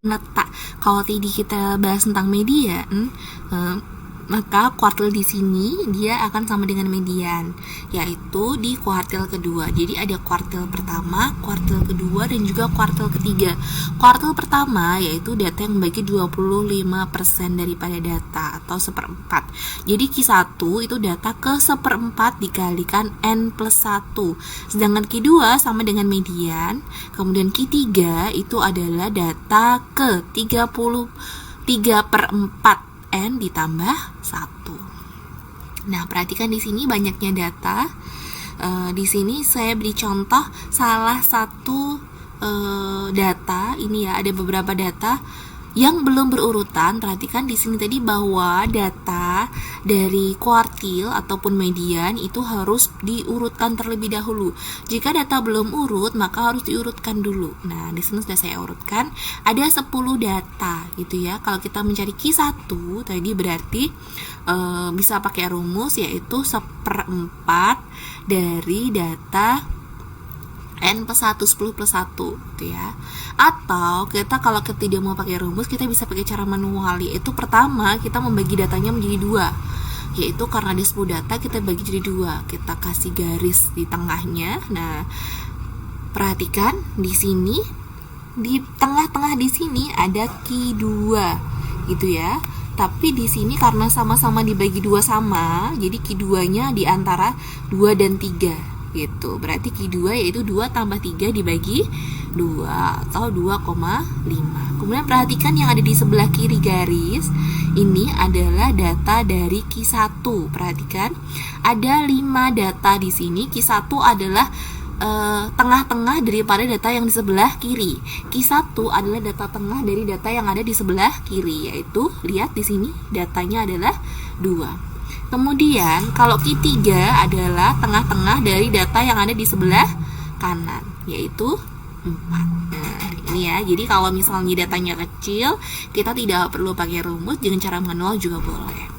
letak. Kalau tadi kita bahas tentang median, maka kuartil di sini dia akan sama dengan median, yaitu di kuartil kedua. Jadi ada kuartil pertama, kuartil kedua, dan juga kuartil ketiga. Kuartil pertama yaitu data yang membagi 25% daripada data atau seperempat. Jadi Q1 itu data ke seperempat dikalikan N plus 1. Sedangkan Q2 sama dengan median. Kemudian Q3 itu adalah data ke 33/4 N ditambah 1. Nah, perhatikan di sini banyaknya data. Di sini saya beri contoh salah satu data. Ini ya, ada beberapa data yang belum berurutan. Perhatikan di sini tadi bahwa data dari kuartil ataupun median itu harus diurutkan terlebih dahulu. Jika data belum urut, maka harus diurutkan dulu. Nah, di sini sudah saya urutkan. Ada 10 data gitu ya. Kalau kita mencari Q1 tadi berarti bisa pakai rumus, yaitu 1/4 dari data N plus 1, 10 plus 1 gitu ya. Atau kita kalau kita tidak mau pakai rumus, kita bisa pakai cara manual, yaitu pertama kita membagi datanya menjadi 2, yaitu karena ada 10 data kita bagi jadi 2, kita kasih garis di tengahnya. Nah, perhatikan di sini, di tengah-tengah di sini ada Q2 gitu ya. Tapi di sini karena sama-sama dibagi 2 sama, jadi Q2-nya di antara 2 dan 3 gitu. Berarti Q2 yaitu 2 tambah 3 dibagi 2 atau 2,5. Kemudian perhatikan yang ada di sebelah kiri garis. Ini adalah data dari Q1. Perhatikan, ada 5 data di sini. Q1 adalah tengah-tengah daripada data yang di sebelah kiri. Q1 adalah data tengah dari data yang ada di sebelah kiri, yaitu lihat di sini datanya adalah 2. Kemudian kalau Q3 adalah tengah-tengah dari data yang ada di sebelah kanan, yaitu 4. Nah, ini ya. Jadi kalau misalnya datanya kecil, kita tidak perlu pakai rumus, dengan cara manual juga boleh.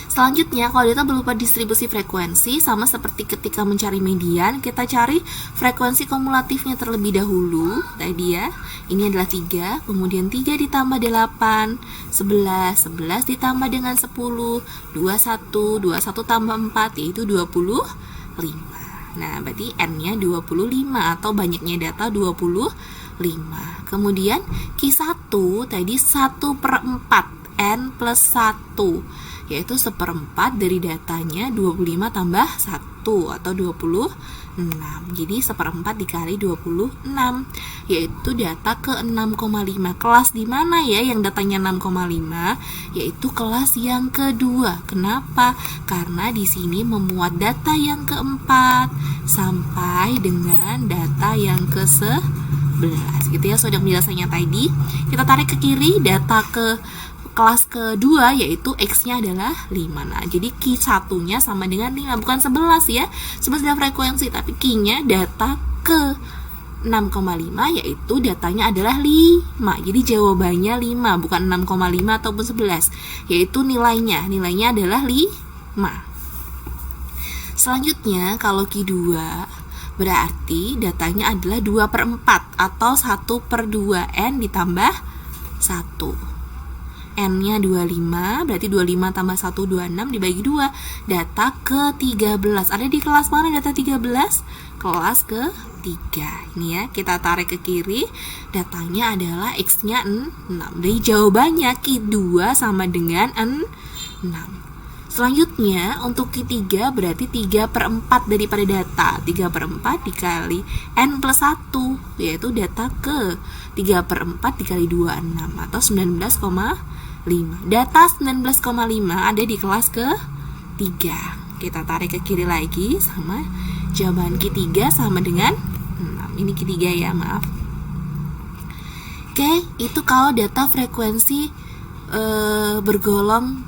Selanjutnya, kalau data berupa distribusi frekuensi, sama seperti ketika mencari median, kita cari frekuensi kumulatifnya terlebih dahulu. Tadi ya, ini adalah 3, kemudian 3 ditambah 8, 11 ditambah dengan 10, 21 tambah 4, yaitu 25. Nah, berarti N-nya 25 atau banyaknya data 25. Kemudian Q1 tadi 1/4 N plus 1, yaitu 1/4 dari datanya 25 tambah 1 atau 26. Jadi 1/4 dikali 26, yaitu data ke 6,5. Kelas di mana ya yang datanya 6,5? Yaitu kelas yang kedua. Kenapa? Karena di sini memuat data yang keempat sampai dengan data yang ke-11. Gitu ya, sudah penjelasannya tadi. Kita tarik ke kiri, data ke kelas kedua yaitu X-nya adalah 5. Nah, jadi Q1-nya sama dengan 5, bukan 11 ya. 11 adalah frekuensi, tapi Q-nya data ke 6,5 yaitu datanya adalah 5. Jadi jawabannya 5, bukan 6,5 ataupun 11, yaitu nilainya adalah 5. Selanjutnya, kalau Q2 berarti datanya adalah 2/4 atau 1/2 N ditambah 1. N-nya 25, berarti 25 tambah 1, 26 dibagi 2. Data ke-13. Ada di kelas mana data 13? Kelas ke-3. Ini ya, kita tarik ke kiri. Datanya adalah X-nya 6. Jadi jawabannya Q2 sama dengan 6. Selanjutnya, untuk Q3 berarti 3/4 daripada data. 3/4 dikali N plus 1, yaitu data ke 3/4 dikali 26 atau 19,5. Data 19,5 ada di kelas ke-3. Kita tarik ke kiri lagi, sama jawaban Q3 sama dengan 6. Ini Q3 ya, maaf. Oke, itu kalau data frekuensi bergolong.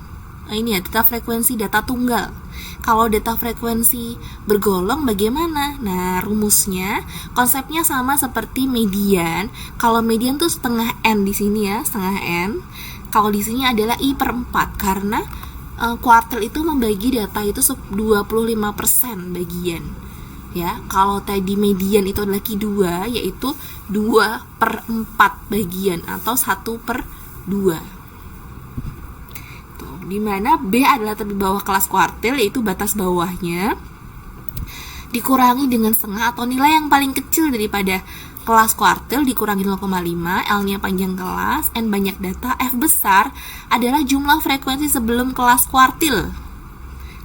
Ini ya, data frekuensi data tunggal. Kalau data frekuensi bergolong bagaimana? Nah, rumusnya, konsepnya sama seperti median. Kalau median tuh setengah N di sini ya, setengah N. Kalau di sini adalah I/4 karena kuartil itu membagi data itu 25% bagian. ya. Kalau tadi median itu adalah Q2, yaitu 2/4 bagian atau 1/2. Tuh, dimana B adalah tepi bawah kelas kuartil, yaitu batas bawahnya dikurangi dengan setengah atau nilai yang paling kecil daripada kelas kuartil dikurangi 0,5, L-nya panjang kelas, N banyak data, F besar adalah jumlah frekuensi sebelum kelas kuartil.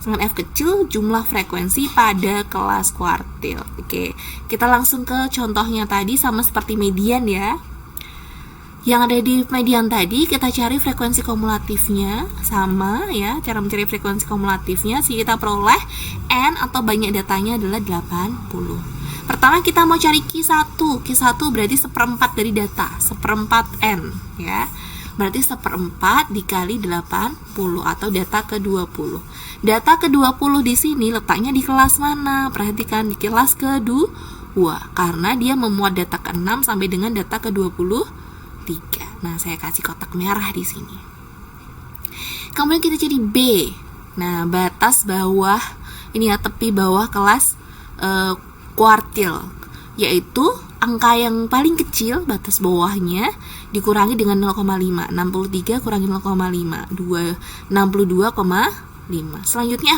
Sedangkan F kecil jumlah frekuensi pada kelas kuartil. Oke, kita langsung ke contohnya tadi sama seperti median ya. Yang ada di median tadi kita cari frekuensi kumulatifnya sama ya, cara mencari frekuensi kumulatifnya kita peroleh N atau banyak datanya adalah 80. Pertama kita mau cari Q1. Q1 berarti 1/4 dari data, 1/4 N ya. Berarti 1/4 dikali 80 atau data ke-20. Data ke-20 di sini letaknya di kelas mana? Perhatikan di kelas ke-2 karena dia memuat data ke-6 sampai dengan data ke-23. Nah, saya kasih kotak merah di sini. Kemudian kita cari B. Nah, batas bawah ini ya, tepi bawah kelas kuartil, yaitu angka yang paling kecil batas bawahnya dikurangi dengan 0,5. 63 kurangi 0,5, 62,5. Selanjutnya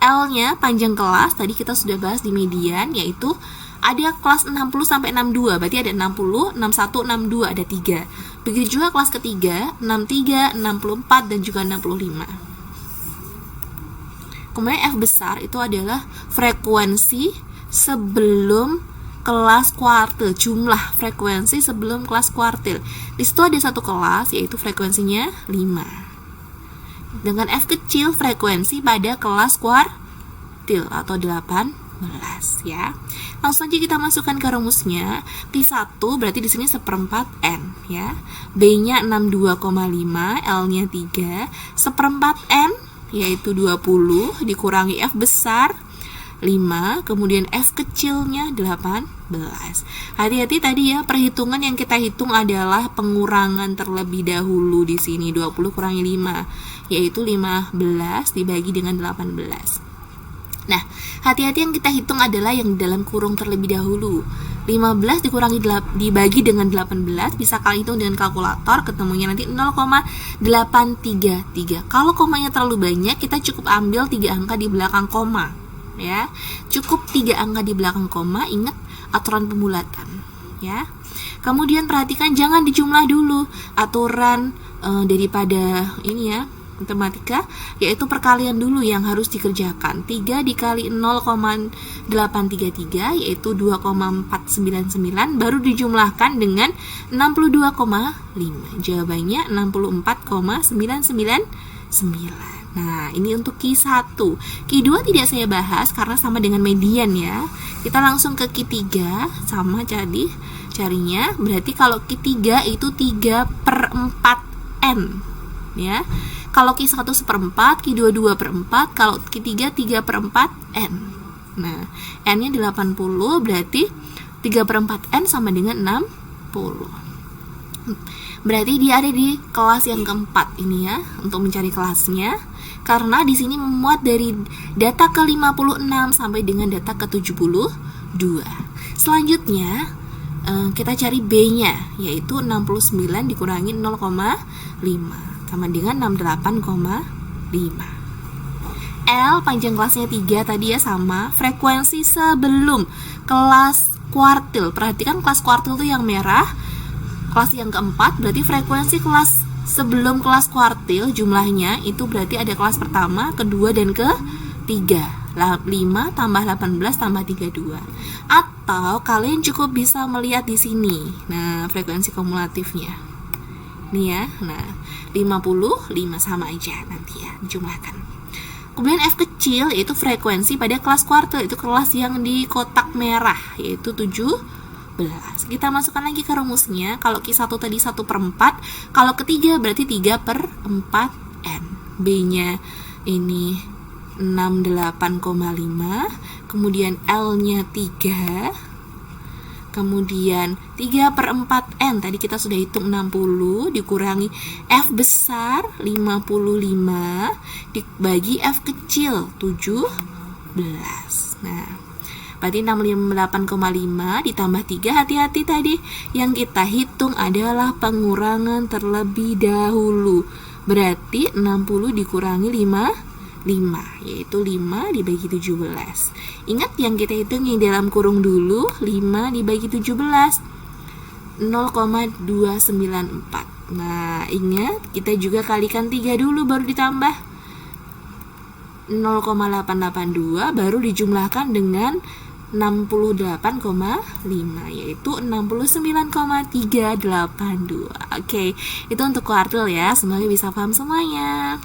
L-nya panjang kelas, tadi kita sudah bahas di median, yaitu ada kelas 60 sampai 62, berarti ada 60, 61, 62, ada 3. Begitu juga kelas ketiga, 63, 64, dan juga 65. Kemudian F besar itu adalah frekuensi sebelum kelas kuartil, jumlah frekuensi sebelum kelas kuartil. Di situ ada satu kelas, yaitu frekuensinya 5. Dengan F kecil, frekuensi pada kelas kuartil atau 18 ya. Langsung aja kita masukkan ke rumusnya. Q1 berarti di sini 1/4 N ya. B-nya 62,5, L-nya 3, 1/4 N yaitu 20 dikurangi F besar 5, kemudian F kecilnya 18. Hati-hati tadi ya, perhitungan yang kita hitung adalah pengurangan terlebih dahulu di sini. 20 kurangi 5 yaitu 15 dibagi dengan 18. Nah, hati-hati yang kita hitung adalah yang dalam kurung terlebih dahulu. 15 dibagi dengan 18, bisa kalian hitung dengan kalkulator, ketemunya nanti 0,833. Kalau komanya terlalu banyak, kita cukup ambil 3 angka di belakang koma ya. Cukup 3 angka di belakang koma, ingat aturan pembulatan ya. Kemudian perhatikan jangan dijumlah dulu. Aturan daripada ini ya, matematika, yaitu perkalian dulu yang harus dikerjakan. 3 dikali 0,833 yaitu 2,499 baru dijumlahkan dengan 62,5. Jawabannya 64,999. Nah, ini untuk Q1. Q2 tidak saya bahas karena sama dengan median ya. Kita langsung ke Q3 sama jadi carinya. Berarti kalau Q3 itu 3/4 N ya. Kalau Q1 1/4, Q2 2/4, kalau Q3 3/4 N. Nah, N-nya 80, berarti 3/4 N sama dengan 60. Berarti dia ada di kelas yang keempat ini ya, untuk mencari kelasnya. Karena di sini memuat dari data ke-56 sampai dengan data ke-72. Selanjutnya, kita cari B-nya, yaitu 69 dikurangi 0,5. Sama dengan 68,5. L panjang kelasnya 3 tadi ya sama. Frekuensi sebelum kelas kuartil. Perhatikan kelas kuartil itu yang merah. Kelas yang keempat berarti frekuensi kelas sebelum kelas kuartil jumlahnya itu berarti ada kelas pertama, kedua, dan ketiga. 5 tambah 18 tambah 32. Atau kalian cukup bisa melihat di sini. Nah, frekuensi kumulatifnya. Nih ya, nah 55 sama aja nanti ya, jumlahkan. Kemudian F kecil yaitu frekuensi pada kelas kuartil, itu kelas yang di kotak merah, yaitu 17. Kita masukkan lagi ke rumusnya. Kalau Q1 tadi 1/4, kalau ketiga berarti 3/4 N. B-nya ini 68,5, kemudian L-nya 3, kemudian 3/4 N, tadi kita sudah hitung 60, dikurangi F besar 55, dibagi F kecil 17. Nah, Berarti 68,5 ditambah 3, hati-hati tadi. Yang kita hitung adalah pengurangan terlebih dahulu. Berarti 60 dikurangi 5, yaitu 5 dibagi 17. Ingat yang kita hitung yang dalam kurung dulu, 5 dibagi 17, 0,294. Nah, ingat kita juga kalikan 3 dulu baru ditambah 0,882, baru dijumlahkan dengan 68,5, yaitu 69,382. Oke, itu untuk kuartil ya. Semoga bisa paham semuanya.